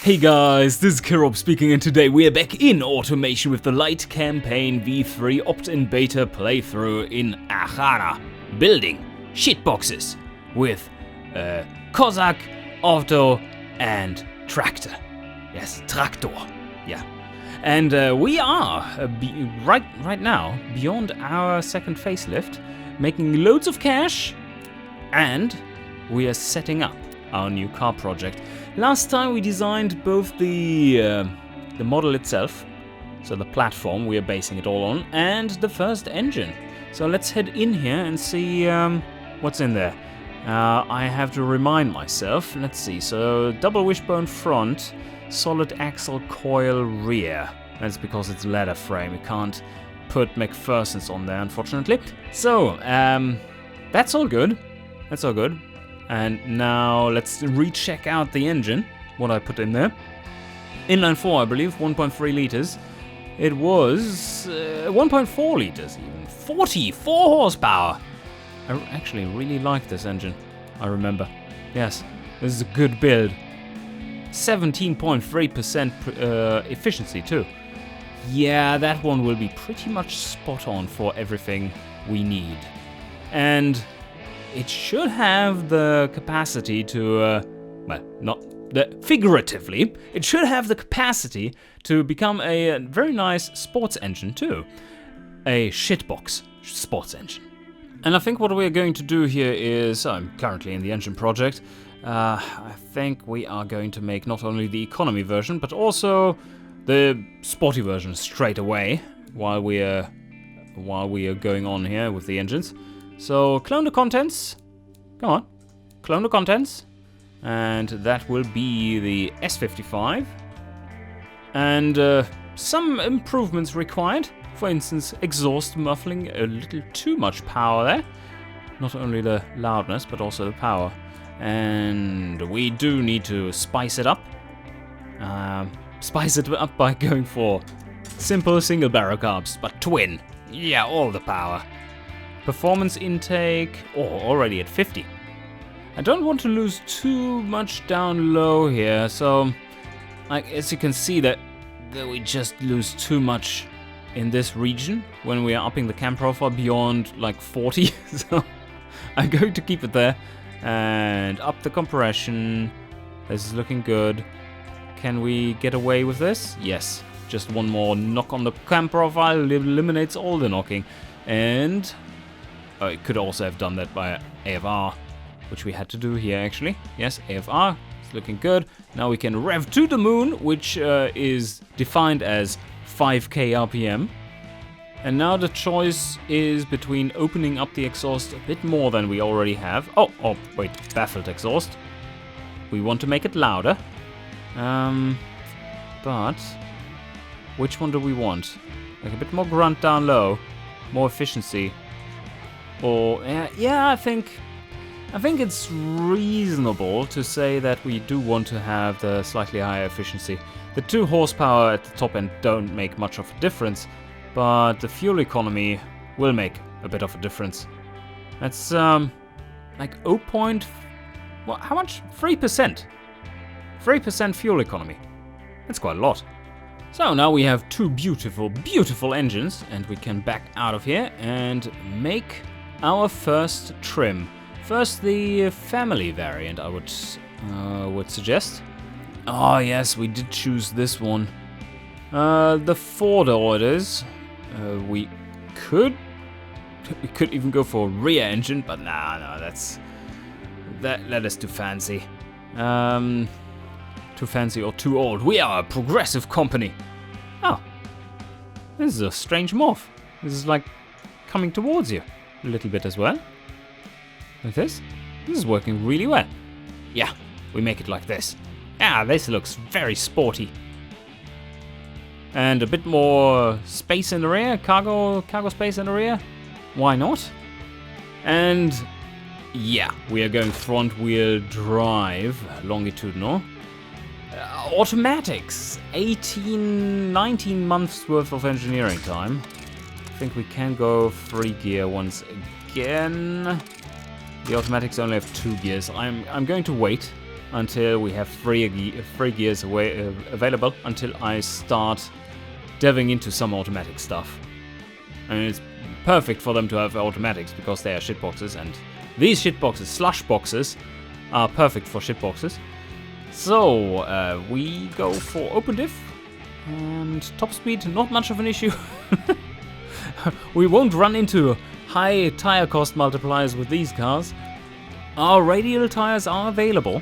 Hey guys, this is Kirob speaking, and today we are back in automation with the Lite campaign V3 opt-in beta playthrough in Archana, building shitboxes with Kozak Avto and Traktor. Yes, Traktor. Yeah. And we are right now beyond our second facelift, making loads of cash, and we are setting up our new car project. Last time we designed both the model itself, so the platform we are basing it all on, and the first engine. So let's head in here and see what's in there. I have to remind myself. Let's see. So double wishbone front, solid axle coil rear. That's because it's leather frame. We can't put McPherson's on there, unfortunately. So that's all good. That's all good. And now let's recheck out the engine, what I put in there. Inline 4, I believe, 1.3 liters. It was 1.4 liters even. 44 horsepower. I actually really like this engine, I remember. Yes, this is a good build. 17.3% efficiency too. Yeah, that one will be pretty much spot on for everything we need. And it should have the capacity to, figuratively, it should have the capacity to become a very nice sports engine too. A shitbox sports engine. And I think what we're going to do here is, I'm currently in the engine project, I think we are going to make not only the economy version, but also the sporty version straight away, while we are going on here with the engines. So clone the contents, come on, clone the contents, and that will be the S55, and some improvements required. For instance, exhaust muffling, a little too much power there, not only the loudness but also the power, and we do need to spice it up. Spice it up by going for simple single barrel carbs, but twin, yeah, all the power. Performance intake, already at 50. I don't want to lose too much down low here, so as you can see that we just lose too much in this region when we are upping the cam profile beyond like 40. So I'm going to keep it there and up the compression. This is looking good. Can we get away with this? Yes. Just one more knock on the cam profile eliminates all the knocking, and it could also have done that by AFR, which we had to do here actually. Yes, AFR, it's looking good. Now we can rev to the moon, which is defined as 5k RPM. And now the choice is between opening up the exhaust a bit more than we already have. Oh, wait, baffled exhaust. We want to make it louder. But which one do we want? Like a bit more grunt down low, more efficiency. Or yeah, I think it's reasonable to say that we do want to have the slightly higher efficiency. The 2 horsepower at the top end don't make much of a difference, but the fuel economy will make a bit of a difference. That's like 0. How much? 3%. 3% fuel economy. That's quite a lot. So now we have 2 beautiful, beautiful engines, and we can back out of here and make our first trim. First, the family variant, I would suggest. Oh yes, we did choose this one. The 4-door it is. We could even go for a rear engine, but no, that is too fancy. Too fancy or too old. We are a progressive company. Oh, this is a strange morph. This is like coming towards you a little bit as well. Like this. This is working really well. Yeah, we make it like this. Ah, this looks very sporty. And a bit more space in the rear, cargo space in the rear. Why not? And yeah, we are going front wheel drive, longitudinal. Automatics, 19 months worth of engineering time. I think we can go 3 gear once again. The automatics only have 2 gears. I'm going to wait until we have free gears available, until I start delving into some automatic stuff. I mean, it's perfect for them to have automatics because they are shitboxes, and these shitboxes, slush boxes, are perfect for shitboxes. So, we go for open diff, and top speed, not much of an issue. We won't run into high tire cost multipliers with these cars. Our radial tires are available,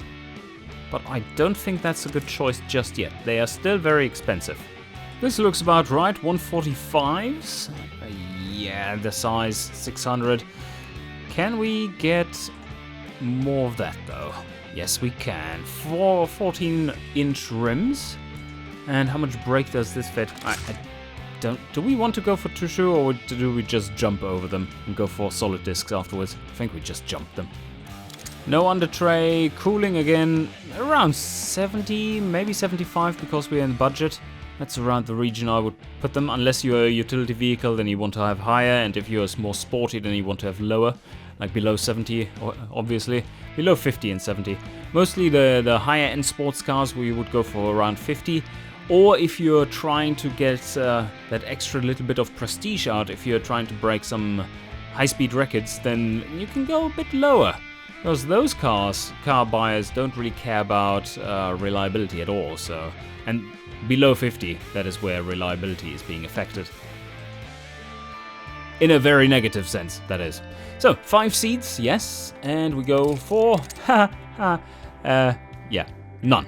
but I don't think that's a good choice just yet. They are still very expensive. This looks about right, 145s. Yeah, the size 600. Can we get more of that though? Yes, we can. 14-inch rims. And how much brake does this fit? I don't. Do we want to go for Tushu, or do we just jump over them and go for solid discs afterwards? I think we just jump them. No under tray, cooling again, around 70, maybe 75 because we're in the budget. That's around the region I would put them, unless you're a utility vehicle, then you want to have higher, and if you're more sporty, then you want to have lower, like below 70, obviously. Below 50 and 70. Mostly the higher end sports cars, we would go for around 50. Or if you're trying to get that extra little bit of prestige out, if you're trying to break some high-speed records, then you can go a bit lower. Because those car buyers don't really care about reliability at all, so... And below 50, that is where reliability is being affected. In a very negative sense, that is. So, 5 seats, yes, and we go for... yeah, none.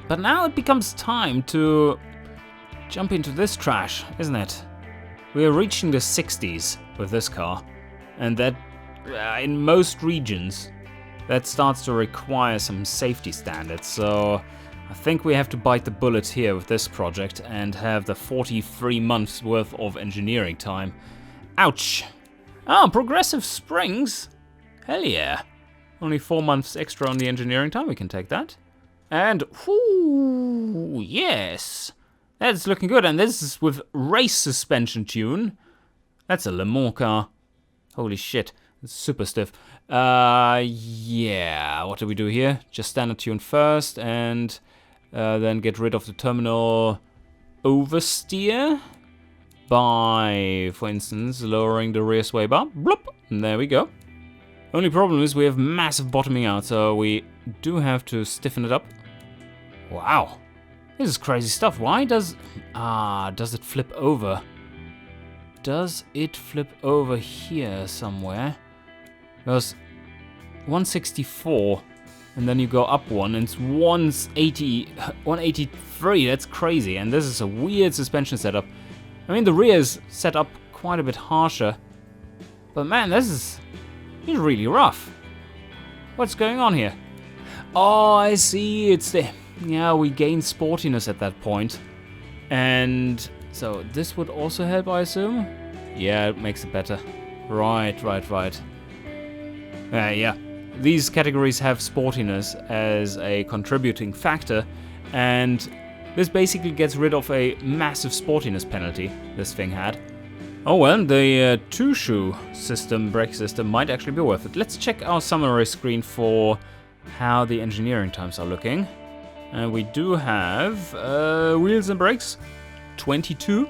But now it becomes time to jump into this trash, isn't it? We are reaching the 60s with this car, and that, in most regions, that starts to require some safety standards, so I think we have to bite the bullet here with this project and have the 43 months worth of engineering time. Ouch! Ah, progressive springs? Hell yeah. Only 4 months extra on the engineering time, we can take that. And, whoo, yes! That's looking good, and this is with race suspension tune. That's a Le Mans car. Holy shit, it's super stiff. Yeah, what do we do here? Just standard tune first, and then get rid of the terminal oversteer by, for instance, lowering the rear sway bar. Bloop, and there we go. Only problem is we have massive bottoming out, so we do have to stiffen it up. Wow, this is crazy stuff. Why does it flip over? Does it flip over here somewhere? Because 164, and then you go up one, and it's 183. That's crazy, and this is a weird suspension setup. I mean, the rear is set up quite a bit harsher, but man, this is really rough. What's going on here? Oh, I see. It's the... Yeah, we gain sportiness at that point. And so this would also help, I assume? Yeah, it makes it better. Right. Yeah. These categories have sportiness as a contributing factor, and this basically gets rid of a massive sportiness penalty this thing had. Oh well, the two-shoe system, brake system, might actually be worth it. Let's check our summary screen for how the engineering times are looking. And we do have wheels and brakes, 22.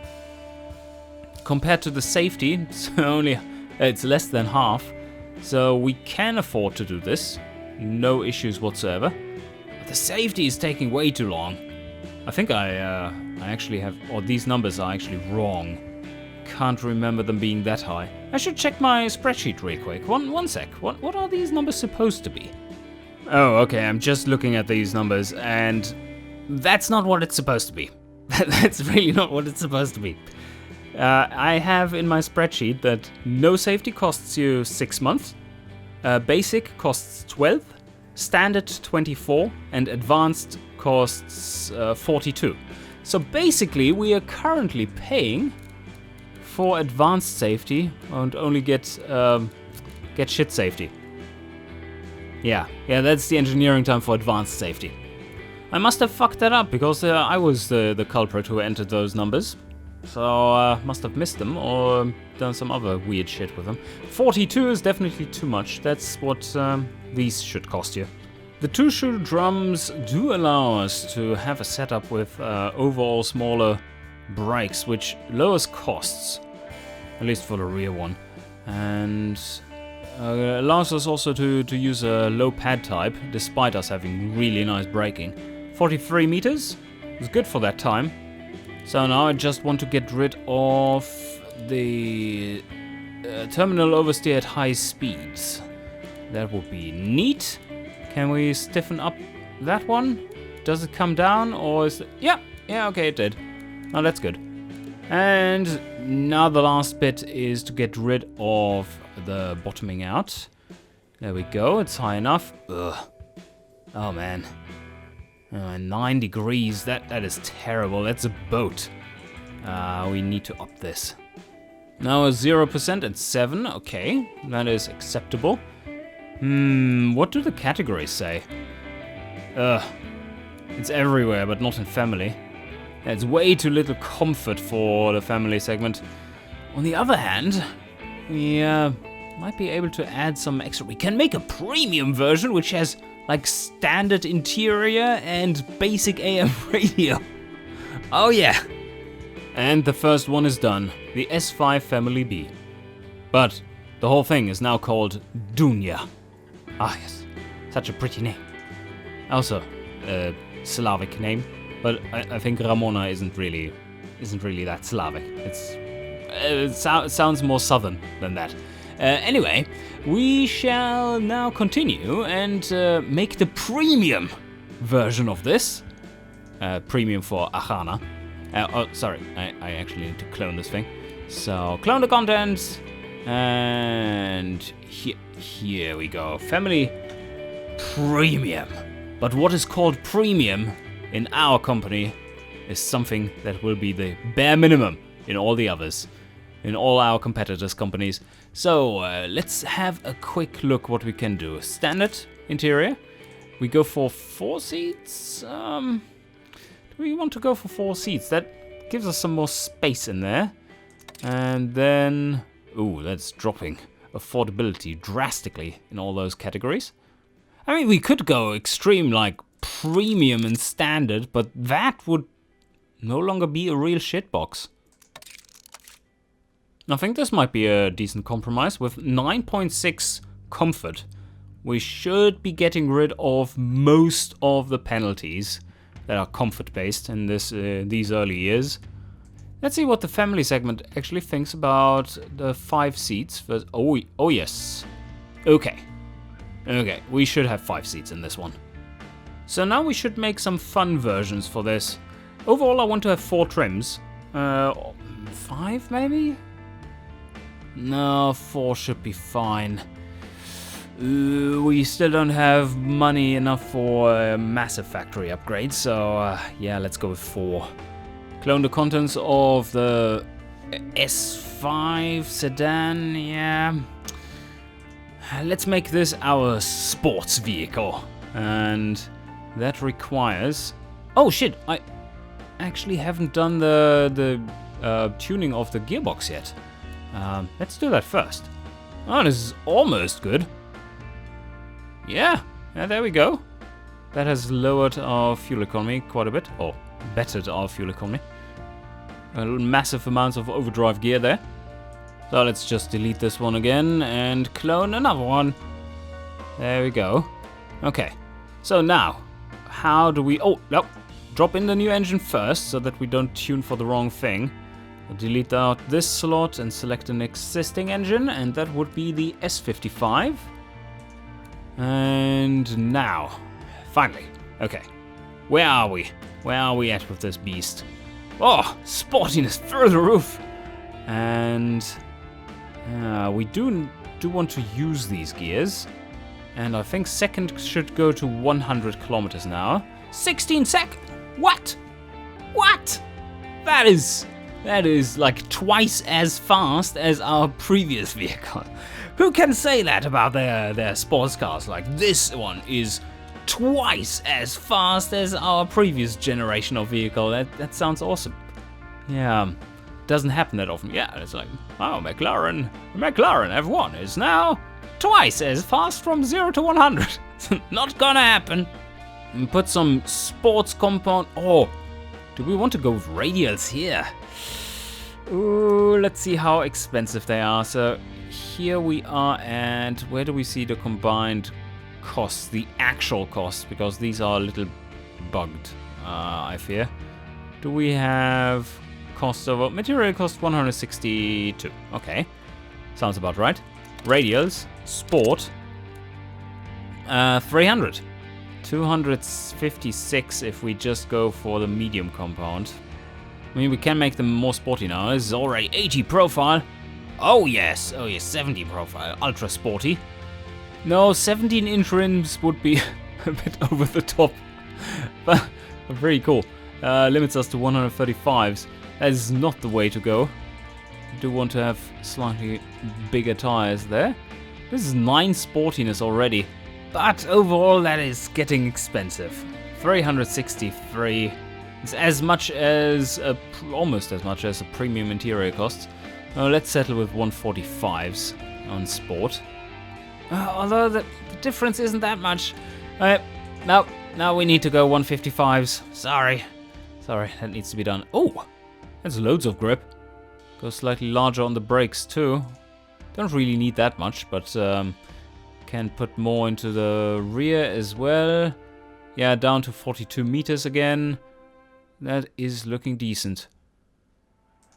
Compared to the safety, it's less than half. So we can afford to do this, no issues whatsoever. But the safety is taking way too long. I think I actually have, or these numbers are actually wrong. Can't remember them being that high. I should check my spreadsheet real quick. One sec. What are these numbers supposed to be? Oh, okay, I'm just looking at these numbers, and that's not what it's supposed to be. That's really not what it's supposed to be. I have in my spreadsheet that no safety costs you 6 months, basic costs 12, standard 24, and advanced costs 42. So basically, we are currently paying for advanced safety and only get shit safety. Yeah, that's the engineering time for advanced safety. I must have fucked that up because I was the culprit who entered those numbers. So must have missed them or done some other weird shit with them. 42 is definitely too much. That's what these should cost you. The 2-shoe drums do allow us to have a setup with overall smaller brakes, which lowers costs, at least for the rear one, and allows us also to use a low pad type, despite us having really nice braking. 43 meters is good for that time. So now I just want to get rid of the terminal oversteer at high speeds. That would be neat. Can we stiffen up that one? Does it come down, or is it... Yeah, okay, it did. Oh, that's good. And now the last bit is to get rid of the bottoming out. There we go, it's high enough. Ugh. Oh, man. 9 degrees, that is terrible. That's a boat. We need to up this. Now 0% at 7, okay. That is acceptable. What do the categories say? It's everywhere, but not in family. It's way too little comfort for the family segment. On the other hand, we might be able to add some extra. We can make a premium version which has like standard interior and basic AM radio. Oh yeah. And the first one is done, the S5 Family B. But the whole thing is now called Dunya. Ah yes, such a pretty name. Also, a Slavic name, but I think Ramona isn't really that Slavic. It sounds more southern than that. Anyway, we shall now continue and make the premium version of this. Premium for Archana. Sorry, I actually need to clone this thing. So, clone the contents, and here we go. Family Premium. But what is called premium in our company is something that will be the bare minimum in all the others, in all our competitors' companies. So let's have a quick look what we can do. Standard interior. We go for 4 seats. Do we want to go for 4 seats? That gives us some more space in there. And then, ooh, that's dropping affordability drastically in all those categories. I mean, we could go extreme like premium and standard, but that would no longer be a real shitbox. I think this might be a decent compromise. With 9.6 comfort, we should be getting rid of most of the penalties that are comfort-based in these early years. Let's see what the family segment actually thinks about the 5 seats. Oh yes. Okay, we should have 5 seats in this one. So now we should make some fun versions for this. Overall, I want to have 4 trims. 5 maybe? No, 4 should be fine. We still don't have money enough for a massive factory upgrade, so yeah, let's go with 4. Clone the contents of the S5 sedan, yeah. Let's make this our sports vehicle, and that requires... Oh shit, I actually haven't done the tuning of the gearbox yet. Let's do that first. Oh, this is almost good. Yeah, there we go. That has lowered our fuel economy quite a bit, or bettered our fuel economy. Massive amounts of overdrive gear there. So let's just delete this one again and clone another one. There we go. Okay, so now, how do we... Oh, no. Drop in the new engine first so that we don't tune for the wrong thing. We'll delete out this slot and select an existing engine, and that would be the S55. And now, finally, okay, where are we? Where are we at with this beast? Oh, sportiness through the roof! And we do want to use these gears, and I think second should go to 100 kilometers an hour. 16 seconds? What? What? That is like twice as fast as our previous vehicle. Who can say that about their sports cars? Like, this one is twice as fast as our previous generation of vehicle. That sounds awesome. Yeah, doesn't happen that often. Yeah, it's like, oh, McLaren F1 is now twice as fast from 0 to 100. Not gonna happen. And put some sports compound. Oh, do we want to go with radials here? Ooh, let's see how expensive they are. So here we are, and where do we see the combined costs, the actual costs, because these are a little bugged, I fear. Do we have cost over material cost 162? Okay, sounds about right. Radials, sport, 300. 256 if we just go for the medium compound. I mean, we can make them more sporty now. This is already 80 profile. Oh yes, 70 profile, ultra sporty. No, 17-inch rims would be a bit over the top, but very cool. Limits us to 135s. That is not the way to go. I do want to have slightly bigger tires there. This is 9 sportiness already, but overall that is getting expensive. 363. It's as much as almost as much as a premium interior costs. Let's settle with 145s on sport. Although the difference isn't that much. Now we need to go 155s. Sorry, that needs to be done. Oh, that's loads of grip. Go slightly larger on the brakes too. Don't really need that much, but can put more into the rear as well. Yeah, down to 42 meters again. That is looking decent.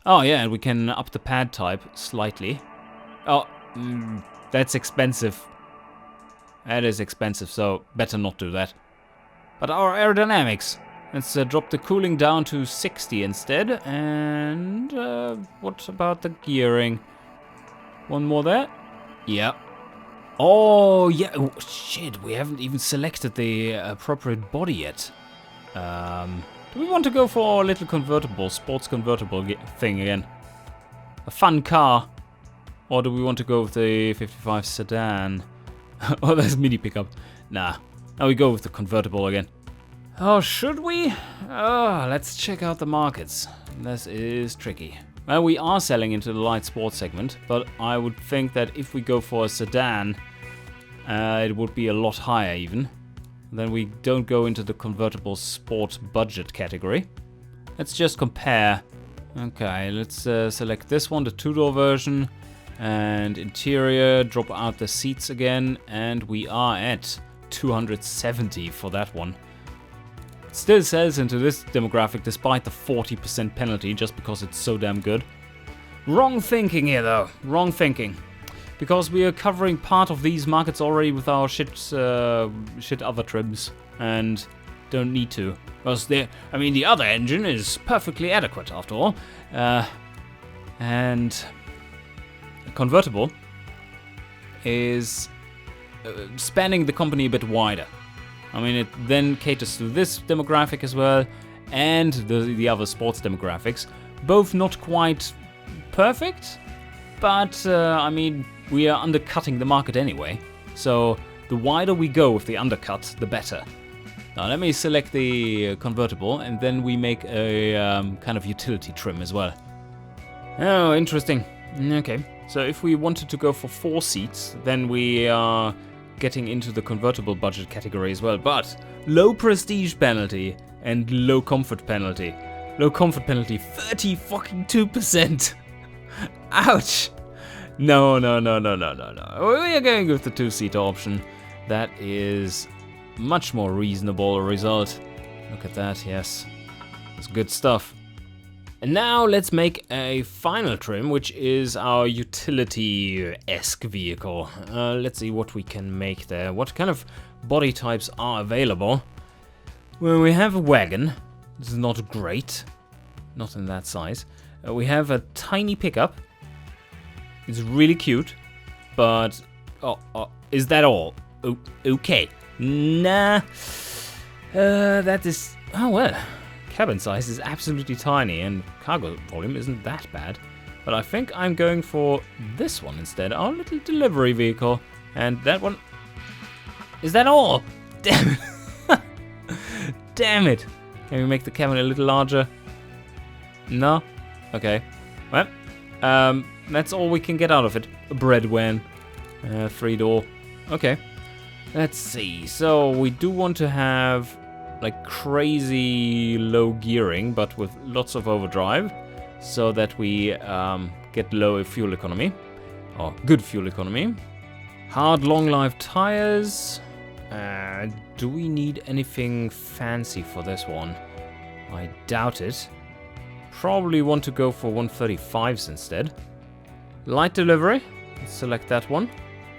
Oh yeah, and we can up the pad type slightly. Oh, that's expensive. That is expensive, so better not do that. But our aerodynamics. Let's drop the cooling down to 60 instead. And what about the gearing? One more there? Yeah. Oh, yeah. Oh, shit, we haven't even selected the appropriate body yet. Do we want to go for a little convertible, sports convertible thing again? A fun car? Or do we want to go with the 55 sedan? Oh, there's mini pickup. Nah. Now we go with the convertible again. Oh, should we? Oh, let's check out the markets. This is tricky. Well, we are selling into the light sports segment, but I would think that if we go for a sedan, it would be a lot higher even. Then we don't go into the convertible sport budget category. Let's just compare. Okay, let's select this one, the two-door version. And interior, drop out the seats again. And we are at 270 for that one. It still sells into this demographic despite the 40% penalty just because it's so damn good. Wrong thinking here though, wrong thinking. Because we are covering part of these markets already with our shit other trims, and don't need to. Because the other engine is perfectly adequate after all. And a convertible is spanning the company a bit wider. I mean, it then caters to this demographic as well, and the other sports demographics. Both not quite perfect, but I mean, we are undercutting the market anyway, so the wider we go with the undercut, the better. Now let me select the convertible, and then we make a kind of utility trim as well. Oh, interesting. Okay, so if we wanted to go for 4 seats, then we are getting into the convertible budget category as well, but low prestige penalty and low comfort penalty. Low comfort penalty, 30%. Ouch! No. We are going with the 2-seater option. That is much more reasonable result. Look at that, yes. It's good stuff. And now let's make a final trim, which is our utility-esque vehicle. Let's see what we can make there. What kind of body types are available? Well, we have a wagon. This is not great. Not in that size. We have a tiny pickup. It's really cute, but is that all? Okay, nah. That is, oh well. Cabin size is absolutely tiny, and cargo volume isn't that bad. But I think I'm going for this one instead, our little delivery vehicle. And that one, is that all? Damn it! Damn it! Can we make the cabin a little larger? No. Okay. Well. That's all we can get out of it. A bread van. 3-door. Okay. Let's see. So we do want to have like crazy low gearing, but with lots of overdrive, so that we get low fuel economy, or good fuel economy. Hard long life tires. Do we need anything fancy for this one? I doubt it. Probably want to go for 135s instead. Light delivery. Let's select that one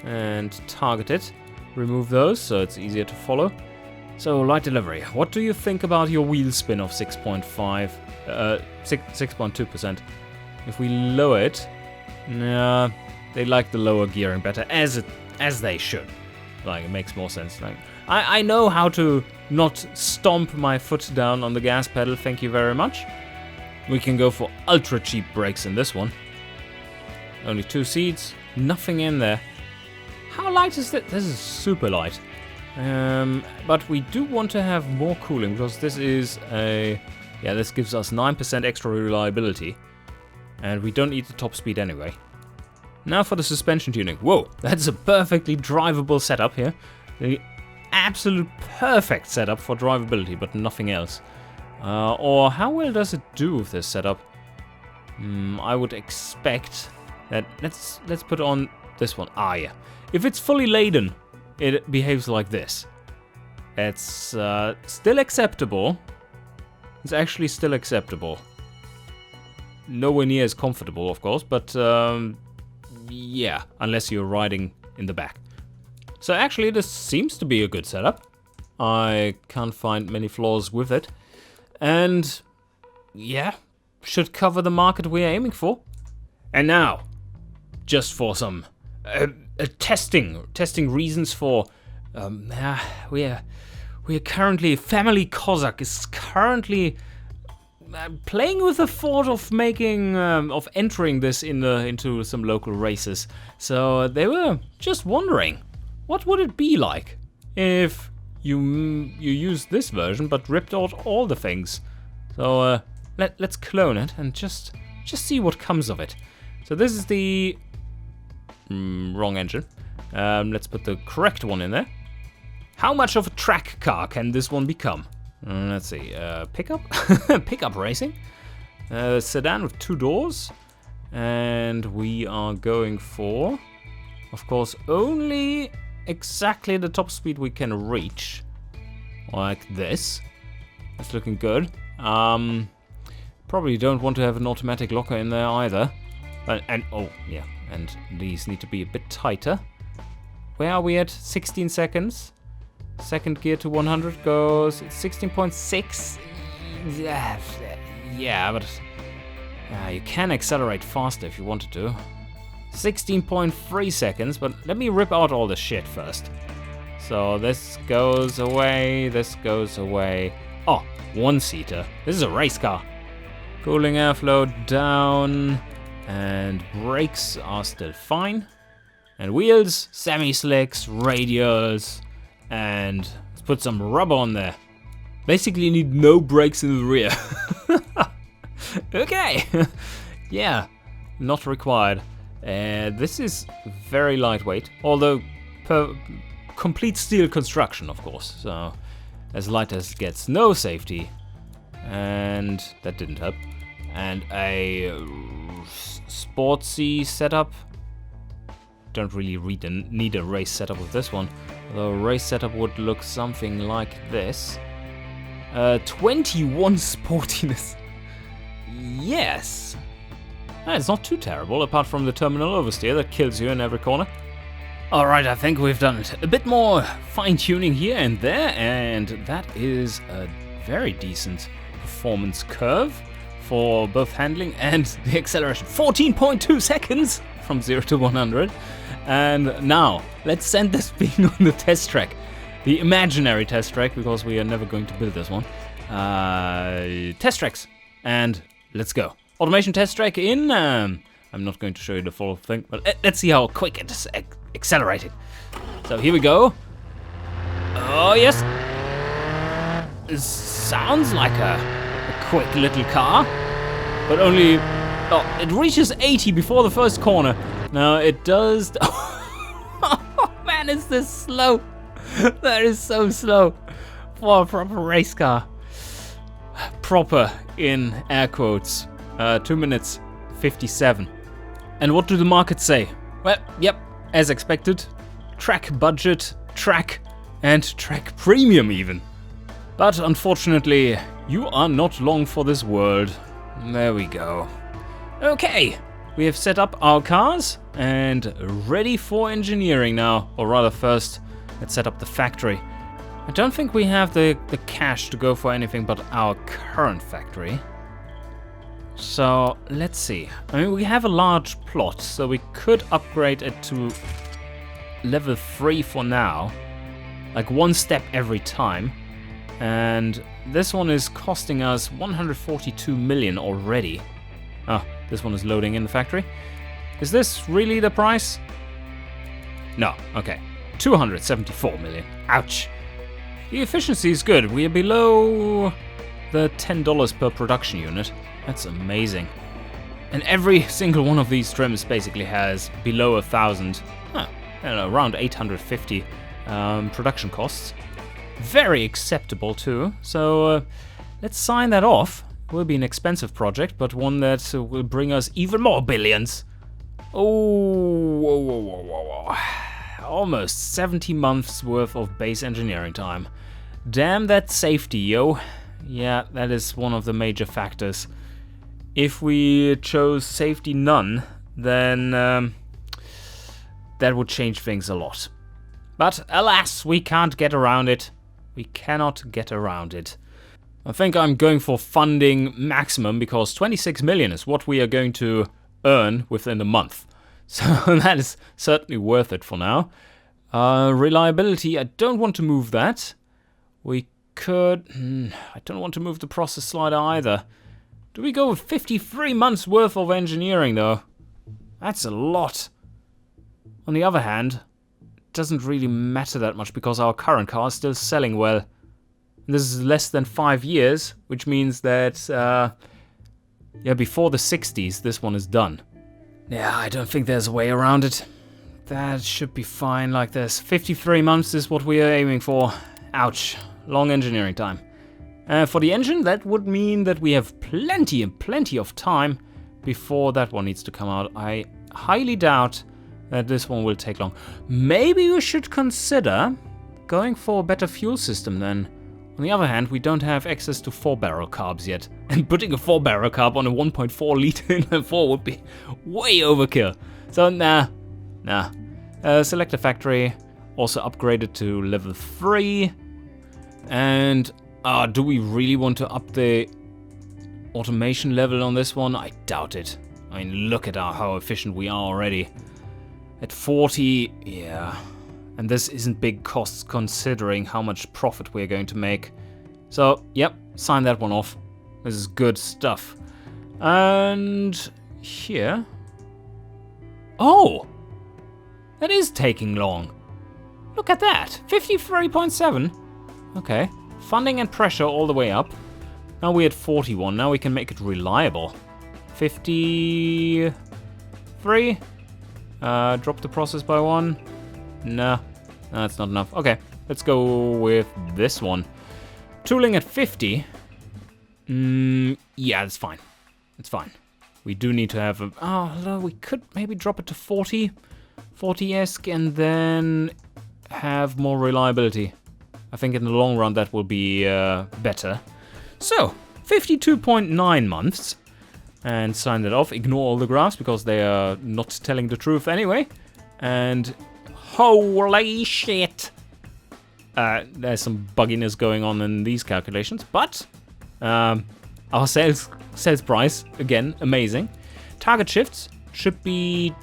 and target it. Remove those so it's easier to follow. So light delivery. What do you think about your wheel spin of 6.2%? If we lower it, nah, they like the lower gearing better, as they should. Like, it makes more sense. Like, I know how to not stomp my foot down on the gas pedal. Thank you very much. We can go for ultra cheap brakes in this one. Only 2 seats, nothing in there. How light is this? This is super light. But we do want to have more cooling, because this is this gives us 9% extra reliability. And we don't need the top speed anyway. Now for the suspension tuning. Whoa, that's a perfectly drivable setup here. The absolute perfect setup for drivability, but nothing else. Or how well does it do with this setup? I would expect that. Let's put on this one. Ah, yeah. If it's fully laden, it behaves like this. It's still acceptable. It's actually still acceptable. Nowhere near as comfortable, of course, but yeah, unless you're riding in the back. So actually, this seems to be a good setup. I can't find many flaws with it. And yeah, should cover the market we're aiming for. And now, just for some testing reasons for we're currently, family Kozak is currently playing with the thought of making of entering this into some local races. So they were just wondering, what would it be like if you used this version but ripped out all the things. So let's clone it and just see what comes of it. So this is the wrong engine. Let's put the correct one in there. How much of a track car can this one become? Let's see. Pickup? Pickup racing. Sedan with 2 doors. And we are going for, of course, only exactly the top speed we can reach. Like this. That's looking good. Probably don't want to have an automatic locker in there either. And these need to be a bit tighter. Where are we at? 16 seconds. Second gear to 100 goes 16.6. Yeah, but you can accelerate faster if you wanted to. 16.3 seconds, but let me rip out all the shit first. So this goes away, this goes away. Oh, 1-seater. This is a race car. Cooling airflow down, and brakes are still fine. And wheels, semi-slicks, radials, and let's put some rubber on there. Basically you need no brakes in the rear. Okay. Yeah, not required. This is very lightweight, although complete steel construction, of course. So as light as it gets, no safety, and that didn't help. And a sportsy setup. Don't really need a race setup with this one. Although a race setup would look something like this. 21 sportiness. Yes. It's not too terrible, apart from the terminal oversteer that kills you in every corner. Alright, I think we've done it. A bit more fine-tuning here and there, and that is a very decent performance curve for both handling and the acceleration. 14.2 seconds from 0 to 100. And now, let's send this thing on the test track. The imaginary test track, because we are never going to build this one. Test tracks. And let's go. Automation test track in. I'm not going to show you the full thing, but let's see how quick it is accelerating. So here we go. Oh, yes. This sounds like a quick little car, but only... Oh, it reaches 80 before the first corner. Now, it does... is this slow? That is so slow for a proper race car. Proper in air quotes. 2 minutes 57. And what do the markets say? Well, yep, as expected. Track budget, track, and track premium even. But unfortunately, you are not long for this world. There we go. Okay, we have set up our cars and ready for engineering now. Or rather, first, let's set up the factory. I don't think we have the cash to go for anything but our current factory. So, let's see. I mean, we have a large plot, so we could upgrade it to level 3 for now. Like 1 step every time. And this one is costing us 142 million already. Oh, this one is loading in the factory. Is this really the price? No, okay. 274 million. Ouch. The efficiency is good. We are below the $10 per production unit. That's amazing. And every single one of these trims basically has below 1,000, I don't know, around 850 production costs. Very acceptable too. So let's sign that off. It will be an expensive project, but one that will bring us even more billions. Oh, whoa, whoa, whoa, whoa, whoa. Almost 70 months worth of base engineering time. Damn that safety, yo. Yeah, that is one of the major factors. If we chose safety none, then that would change things a lot. But alas, we can't get around it. We cannot get around it. I think I'm going for funding maximum because 26 million is what we are going to earn within a month. So that is certainly worth it for now. Reliability, I don't want to move that. We could... I don't want to move the process slider either. Do we go with 53 months worth of engineering though? That's a lot. On the other hand, it doesn't really matter that much because our current car is still selling well. This is less than 5 years, which means that yeah, before the 60s this one is done. Yeah, I don't think there's a way around it. That should be fine like this. 53 months is what we are aiming for. Ouch, long engineering time. For the engine, that would mean that we have plenty and plenty of time before that one needs to come out. I highly doubt that this one will take long. Maybe we should consider going for a better fuel system then. On the other hand, we don't have access to 4-barrel carbs yet. And putting a 4-barrel carb on a 1.4 liter inline 4 would be way overkill. So nah. Select a factory. Also upgrade it to level 3. And do we really want to up the automation level on this one? I doubt it. I mean, look at how efficient we are already. At 40, yeah. And this isn't big costs considering how much profit we're going to make. So, yep, sign that one off. This is good stuff. And here... Oh! That is taking long. Look at that, 53.7. Okay, funding and pressure all the way up. Now we're at 41, now we can make it reliable. 53. Drop the process by 1. No, that's not enough. Okay, let's go with this one. Tooling at 50. Yeah, that's fine. It's fine. We do need to have a... Oh, no, we could maybe drop it to 40. 40-esque and then have more reliability. I think in the long run that will be better. So, 52.9 months. And sign that off. Ignore all the graphs because they are not telling the truth anyway. And holy shit! There's some bugginess going on in these calculations. But our sales price, again, amazing. Target shifts should be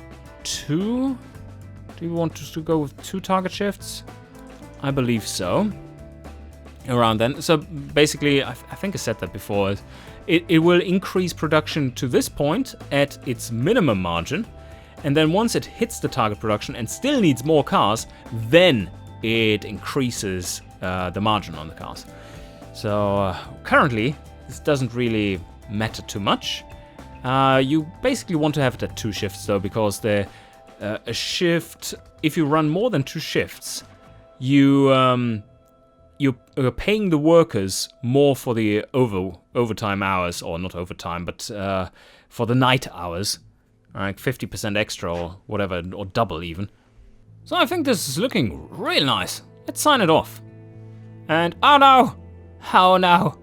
2. Do you want to go with 2 target shifts? I believe so. Around then. So basically, I think I said that before. It will increase production to this point at its minimum margin. And then once it hits the target production and still needs more cars, then it increases the margin on the cars. So currently, this doesn't really matter too much. You basically want to have it at 2 shifts though, because a shift if you run more than 2 shifts, you're paying the workers more for the overtime hours, or not overtime, but for the night hours, like 50% extra or whatever, or double even. So I think this is looking real nice. Let's sign it off. And oh no,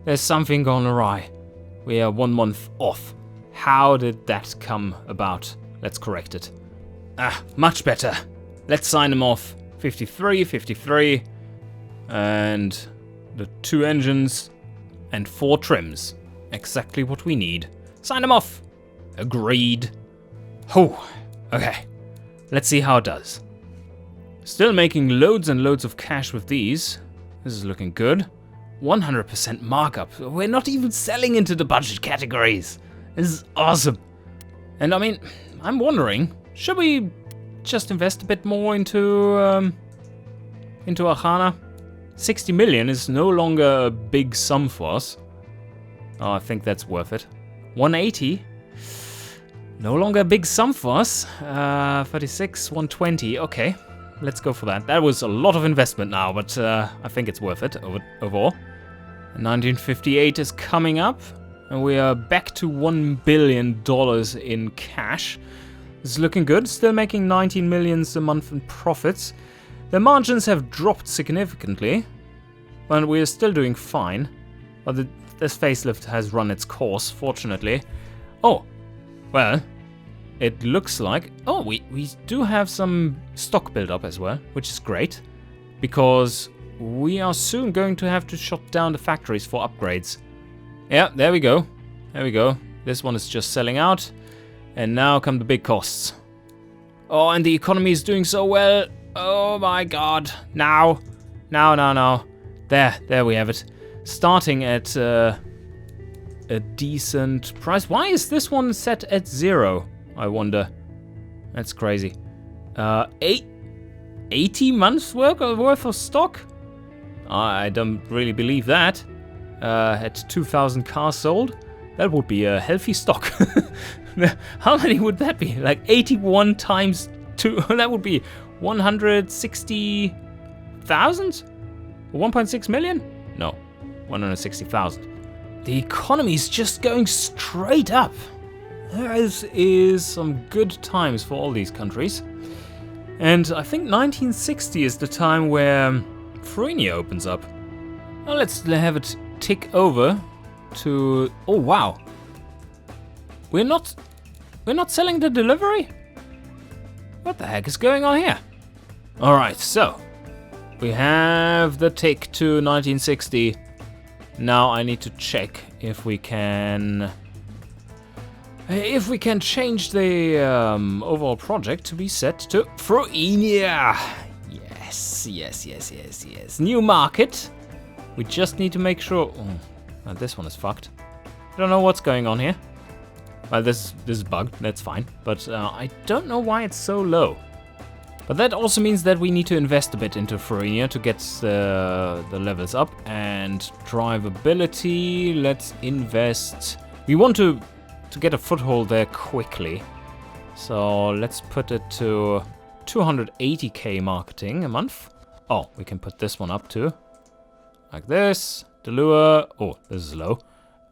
there's something gone awry. We are 1 month off. How did that come about? Let's correct it. Much better. Let's sign them off. 53, 53, and the 2 engines and 4 trims. Exactly what we need. Sign them off. Agreed. Oh, okay. Let's see how it does. Still making loads and loads of cash with these. This is looking good. 100% markup. We're not even selling into the budget categories. This is awesome. And I mean, I'm wondering, should we just invest a bit more into Archana? 60 million is no longer a big sum for us. Oh, I think that's worth it. 180. No longer a big sum for us. 36, 120. Okay, let's go for that. That was a lot of investment now, but I think it's worth it overall. 1958 is coming up, and we are back to $1 billion in cash. This is looking good. Still making 19 million a month in profits. The margins have dropped significantly, but we're still doing fine. But this facelift has run its course, fortunately. Oh, well, it looks like... Oh, we do have some stock build-up as well, which is great. Because we are soon going to have to shut down the factories for upgrades. Yeah, there we go. There we go. This one is just selling out. And now come the big costs. Oh, and the economy is doing so well. Oh my god. Now. There we have it. Starting at a decent price. Why is this one set at 0? I wonder. That's crazy. 80 months worth of stock? I don't really believe that. At 2,000 cars sold, that would be a healthy stock. How many would that be? Like 81 times 2, that would be 160,000? 1.6 million? No, 160,000. The economy is just going straight up. This is some good times for all these countries. And I think 1960 is the time where Frenia opens up. Well, let's have it tick over to... Oh, wow. We're not selling the delivery? What the heck is going on here? Alright, so we have the tick to 1960. Now I need to check if we can change the overall project to be set to Frenia. Yes. New market. We just need to make sure... Oh, this one is fucked. I don't know what's going on here. Well, this is bugged, that's fine. But I don't know why it's so low. But that also means that we need to invest a bit into Frenia to get the levels up. And drivability, let's invest... We want to get a foothold there quickly. So let's put it to 280k marketing a month. Oh, we can put this one up too. Like this. The lure. Oh, this is low.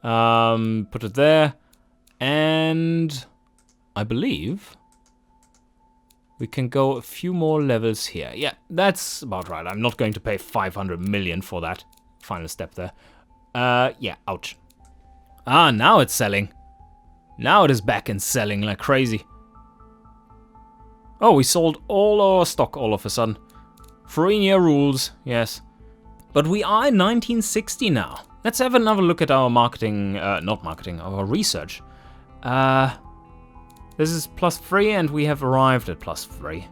Put it there. And I believe we can go a few more levels here. Yeah, that's about right. I'm not going to pay 500 million for that. Final step there. Yeah, ouch. Ah, now it's selling. Now it is back and selling like crazy. Oh, we sold all our stock all of a sudden. Frenia rules, yes. But we are in 1960 now. Let's have another look at our marketing, our research. This is +3 and we have arrived at +3.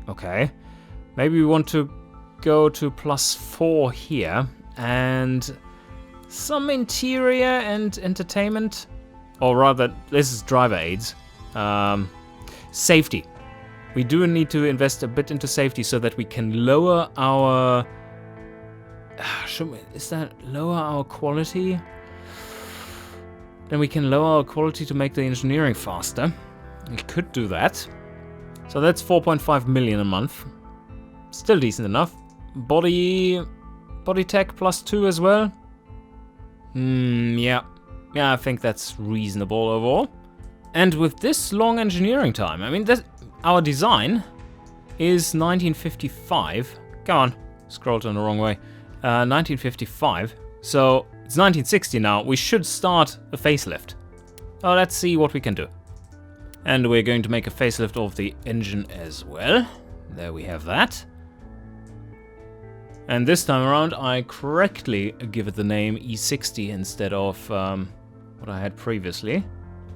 Okay. Maybe we want to go to +4 here. And some interior and entertainment. Or rather, this is driver aids. Safety. We do need to invest a bit into safety so that we can lower our... Is that lower our quality? Then we can lower our quality to make the engineering faster. We could do that. So that's 4.5 million a month. Still decent enough. Body tech +2 as well. Yeah. Yeah, I think that's reasonable overall. And with this long engineering time, I mean, our design is 1955. Come on, scrolled on the wrong way. 1955. So it's 1960 now. We should start a facelift. Oh, let's see what we can do. And we're going to make a facelift of the engine as well. There we have that. And this time around, I correctly give it the name E60 instead of what I had previously,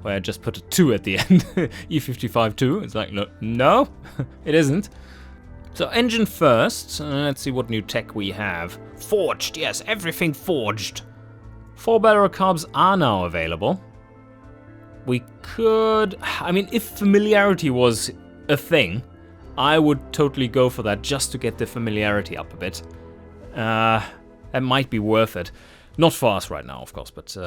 where I just put a 2 at the end. E55-2. It's like, no, it isn't. So engine first. Let's see what new tech we have. Forged, yes, everything forged. 4-barrel carbs are now available. We could, I mean, if familiarity was a thing, I would totally go for that just to get the familiarity up a bit. That might be worth it. Not for us right now, of course, but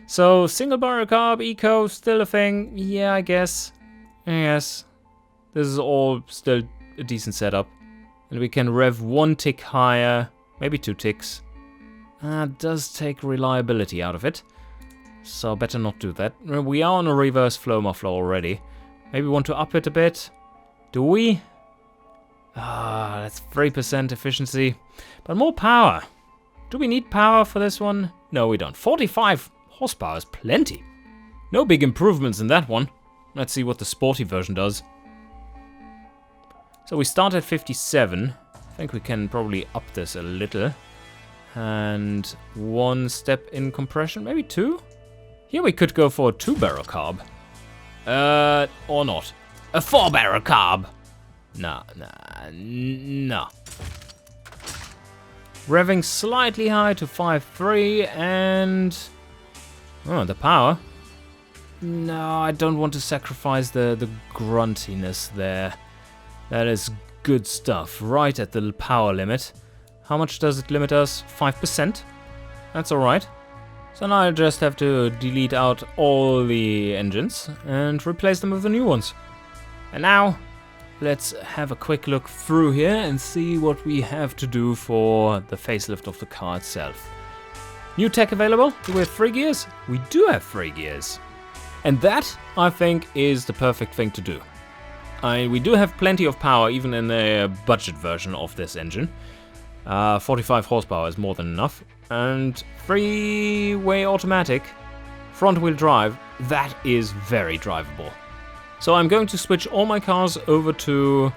So, single barrel carb, eco, still a thing. Yeah, I guess. Yes. This is all still a decent setup. And we can rev 1 tick higher, maybe 2 ticks. Does take reliability out of it. So better not do that. We are on a reverse flow muffler already. Maybe want to up it a bit. Do we? That's 3% efficiency. But more power. Do we need power for this one? No, we don't. 45 horsepower is plenty. No big improvements in that one. Let's see what the sporty version does. So we start at 57. I think we can probably up this a little. And 1 step in compression, maybe 2? Here we could go for a 2-barrel carb. Or not. A 4-barrel carb! No. Revving slightly high to 5.3 and... Oh, the power. No, I don't want to sacrifice the gruntiness there. That is good stuff. Right at the power limit. How much does it limit us? 5%? That's alright. So now I just have to delete out all the engines and replace them with the new ones. And now, let's have a quick look through here and see what we have to do for the facelift of the car itself. New tech available? Do we have 3 gears? We do have 3 gears. And that, I think, is the perfect thing to do. We do have plenty of power even in the budget version of this engine. 45 horsepower is more than enough. And 3-way automatic, front-wheel drive, that is very drivable. So I'm going to switch all my cars over to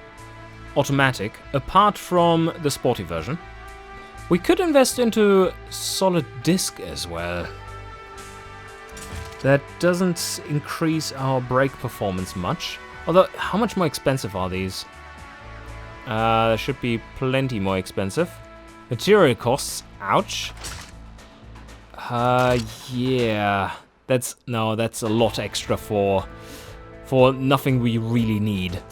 automatic, apart from the sporty version. We could invest into solid disc as well. That doesn't increase our brake performance much. Although, how much more expensive are these? Should be plenty more expensive. Material costs, ouch. Yeah. That's a lot extra for nothing we really need.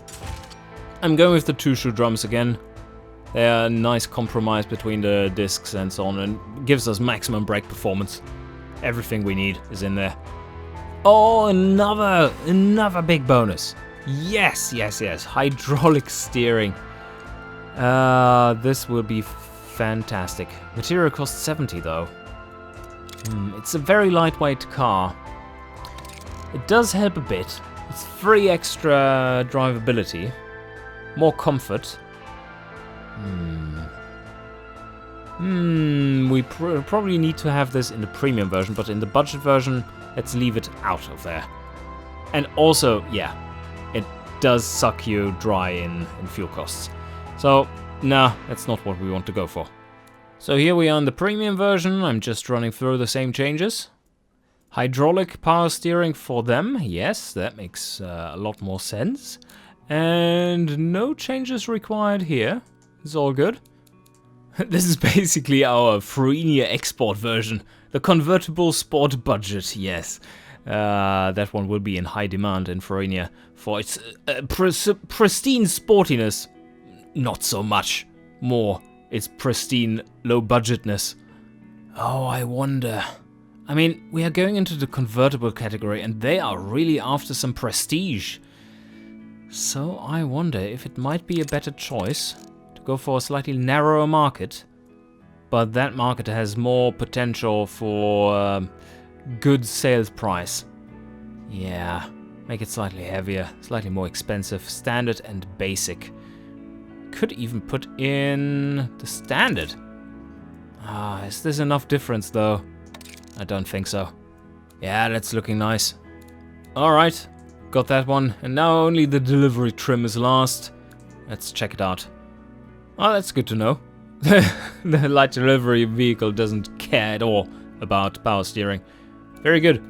I'm going with the 2-shoe drums again. They're a nice compromise between the discs and so on, and gives us maximum brake performance. Everything we need is in there. Oh, another big bonus. Yes. Hydraulic steering. This will be fantastic. Material costs 70 though. It's a very lightweight car. It does help a bit. It's 3 extra drivability. More comfort. We probably need to have this in the premium version, but in the budget version, let's leave it out of there. And also, yeah, it does suck you dry in fuel costs. So, no, that's not what we want to go for. So here we are in the premium version. I'm just running through the same changes. Hydraulic power steering for them. Yes, that makes a lot more sense. And no changes required here. It's all good. This is basically our Frenia export version. The convertible sport budget, yes. That one will be in high demand in Frenia for its pristine sportiness. Not so much. More its pristine low budgetness. Oh, I wonder. I mean, we are going into the convertible category and they are really after some prestige. So I wonder if it might be a better choice to go for a slightly narrower market, but that market has more potential for good sales price. Yeah, make it slightly heavier, slightly more expensive, standard and basic. Could even put in the standard. Is this enough difference though? I don't think so. Yeah, that's looking nice. Alright, got that one, and now only the delivery trim is last. Let's check it out. Oh, that's good to know. The light delivery vehicle doesn't care at all about power steering. Very good.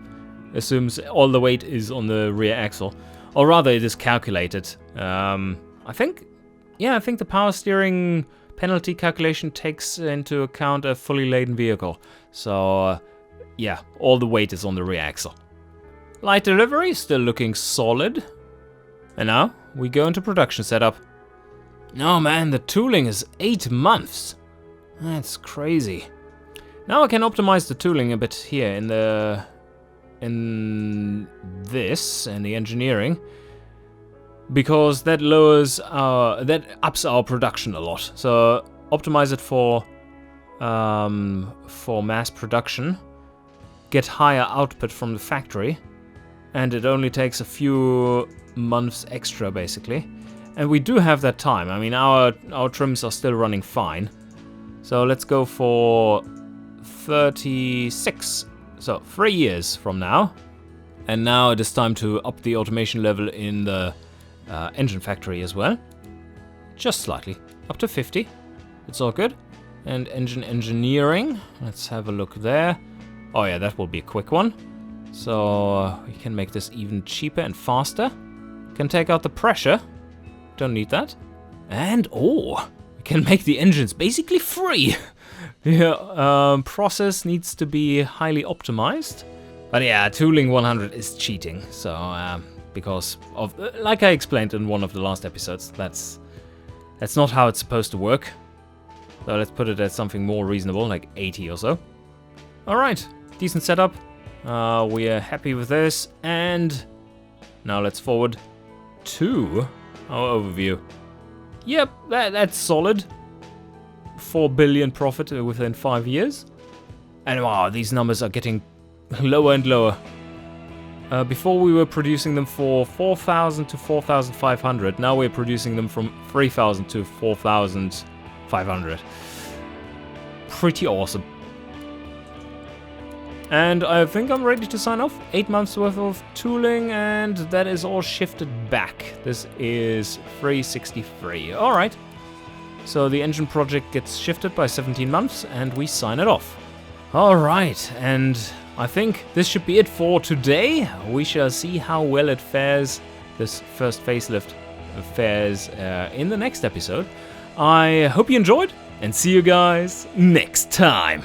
Assumes all the weight is on the rear axle. Or rather, it is calculated. I think the power steering penalty calculation takes into account a fully laden vehicle. So, yeah, all the weight is on the rear axle. Light delivery, still looking solid. And now, we go into production setup. Oh man, the tooling is 8 months. That's crazy. Now I can optimize the tooling a bit here in the engineering, because that ups our production a lot. So optimize it for mass production, get higher output from the factory, and it only takes a few months extra basically. And we do have that time. I mean, our trims are still running fine. So let's go for 36. So 3 years from now. And now it is time to up the automation level in the engine factory as well. Just slightly. Up to 50. It's all good. And engine engineering. Let's have a look there. Oh yeah, that will be a quick one. So we can make this even cheaper and faster. Can take out the pressure. Don't need that. And we can make the engines basically free. Yeah, process needs to be highly optimized. But yeah, tooling 100 is cheating. So because of, like I explained in one of the last episodes, that's not how it's supposed to work. So let's put it at something more reasonable, like 80 or so. All right, decent setup. We are happy with this, and now let's forward to our overview. Yep, that's solid. 4 billion profit within 5 years. And wow, these numbers are getting lower and lower. Before we were producing them for 4,000 to 4,500. Now we're producing them from 3,000 to 4,500. Pretty awesome. And I think I'm ready to sign off. 8 months worth of tooling, and that is all shifted back. This is 363. All right. So the engine project gets shifted by 17 months, and we sign it off. All right, and I think this should be it for today. We shall see how well it fares, this first facelift fares in the next episode. I hope you enjoyed, and see you guys next time.